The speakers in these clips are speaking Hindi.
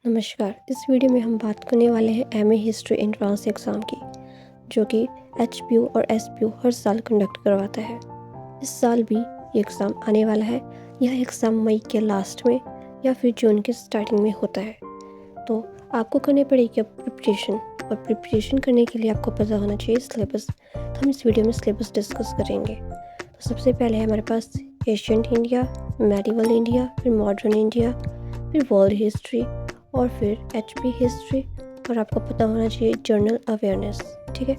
नमस्कार। इस वीडियो में हम बात करने वाले हैं एमए हिस्ट्री एंट्रेंस एग्ज़ाम की, जो कि एचपीयू और एसपीयू हर साल कंडक्ट करवाता है। इस साल भी ये एग्ज़ाम आने वाला है। यह एग्ज़ाम मई के लास्ट में या फिर जून के स्टार्टिंग में होता है। तो आपको करनी पड़ेगी अब प्रिपरेशन, और प्रिपरेशन करने के लिए आपको पता होना चाहिए सिलेबस। तो हम इस वीडियो में सिलेबस डिस्कस करेंगे। तो सबसे पहले हमारे पास एशियंट इंडिया, मेडिवल इंडिया, फिर मॉडर्न इंडिया, फिर वर्ल्ड हिस्ट्री और फिर एचपी हिस्ट्री, और आपको पता होना चाहिए जर्नल अवेयरनेस। ठीक है,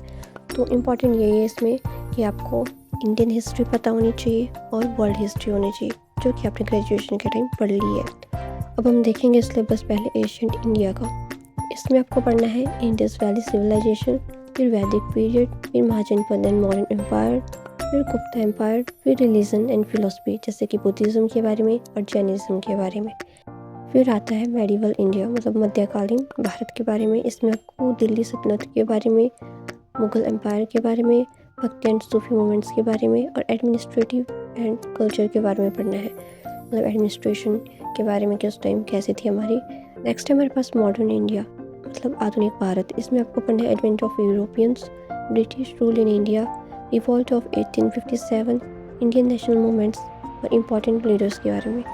तो इम्पॉर्टेंट यही है इसमें कि आपको इंडियन हिस्ट्री पता होनी चाहिए और वर्ल्ड हिस्ट्री होनी चाहिए, जो कि आपने ग्रेजुएशन के टाइम पढ़ ली है। अब हम देखेंगे सिलेबस पहले एशियंट इंडिया का। इसमें आपको पढ़ना है इंडस वैली सिविलाइजेशन, फिर वैदिक पीरियड, फिर महाजनपद एंड मॉडर्न एम्पायर, फिर गुप्ता एम्पायर, फिर रिलीजन एंड फिलोसफी जैसे कि बुद्धिज़्म के बारे में और जैनिज़्म के बारे में। फिर आता है मेडिवल इंडिया, मतलब मध्यकालीन भारत के बारे में। इसमें आपको दिल्ली सल्तनत के बारे में, मुगल एम्पायर के बारे में, भक्ति एंड सूफी मूवमेंट्स के बारे में और एडमिनिस्ट्रेटिव एंड कल्चर के बारे में पढ़ना है, मतलब एडमिनिस्ट्रेशन के बारे में कि उस टाइम कैसी थी हमारी। नेक्स्ट है हमारे पास मॉडर्न इंडिया, मतलब आधुनिक भारत। इसमें आपको पढ़ना है advent of Europeans, British rule in India, revolt of 1857, Indian national movements और इम्पॉर्टेंट लीडर्स के बारे में।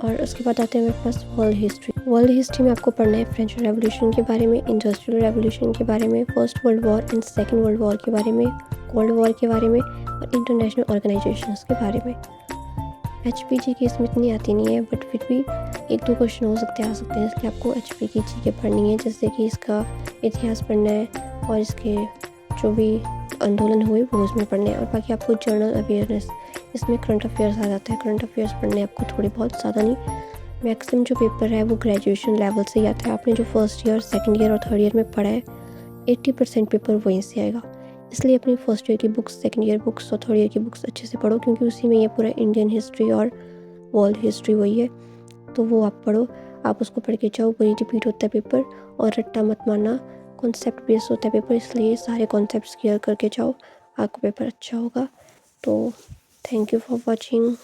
और उसके बाद आते हैं मेरे पास वर्ल्ड हिस्ट्री। वर्ल्ड हिस्ट्री में आपको पढ़ना है फ्रेंच रेवोल्यूशन के बारे में, इंडस्ट्रियल रेवोल्यूशन के बारे में, first world war and second world war के बारे में, कोल्ड वॉर के बारे में और इंटरनेशनल ऑर्गेनाइजेशंस के बारे में। एचपीजी की इसमें इतनी आती नहीं है, बट फिर भी एक दो क्वेश्चन हो सकते आ सकते हैं, इसलिए आपको एचपी की चीज़ें पढ़नी है, जैसे कि इसका इतिहास पढ़ना है और इसके जो भी आंदोलन हुए वो उसमें पढ़ने हैं। और बाकी आपको जर्नल अवेयरनेस, इसमें करंट अफेयर्स आ जाता है। करंट अफेयर्स पढ़ने आपको थोड़े बहुत, ज़्यादा नहीं। मैक्सिमम जो पेपर है वो ग्रेजुएशन लेवल से ही आता है। आपने जो फर्स्ट ईयर, सेकंड ईयर और थर्ड ईयर में पढ़ा है, 80% पेपर वहीं से आएगा। इसलिए अपनी फर्स्ट ईयर की बुक्स, सेकंड ईयर बुक्स और थर्ड ईयर की बुक्स अच्छे से पढ़ो, क्योंकि उसी में ये पूरा इंडियन हिस्ट्री और वर्ल्ड हिस्ट्री वही है, तो वो आप पढ़ो। आप उसको पढ़ के जाओ, वही रिपीट होता है पेपर, और रट्टा मत मारना, कॉन्सेप्ट बेस होता है पेपर, इसलिए सारे कॉन्सेप्ट्स क्लियर करके जाओ, आपका पेपर अच्छा होगा। तो थैंक यू फॉर वॉचिंग।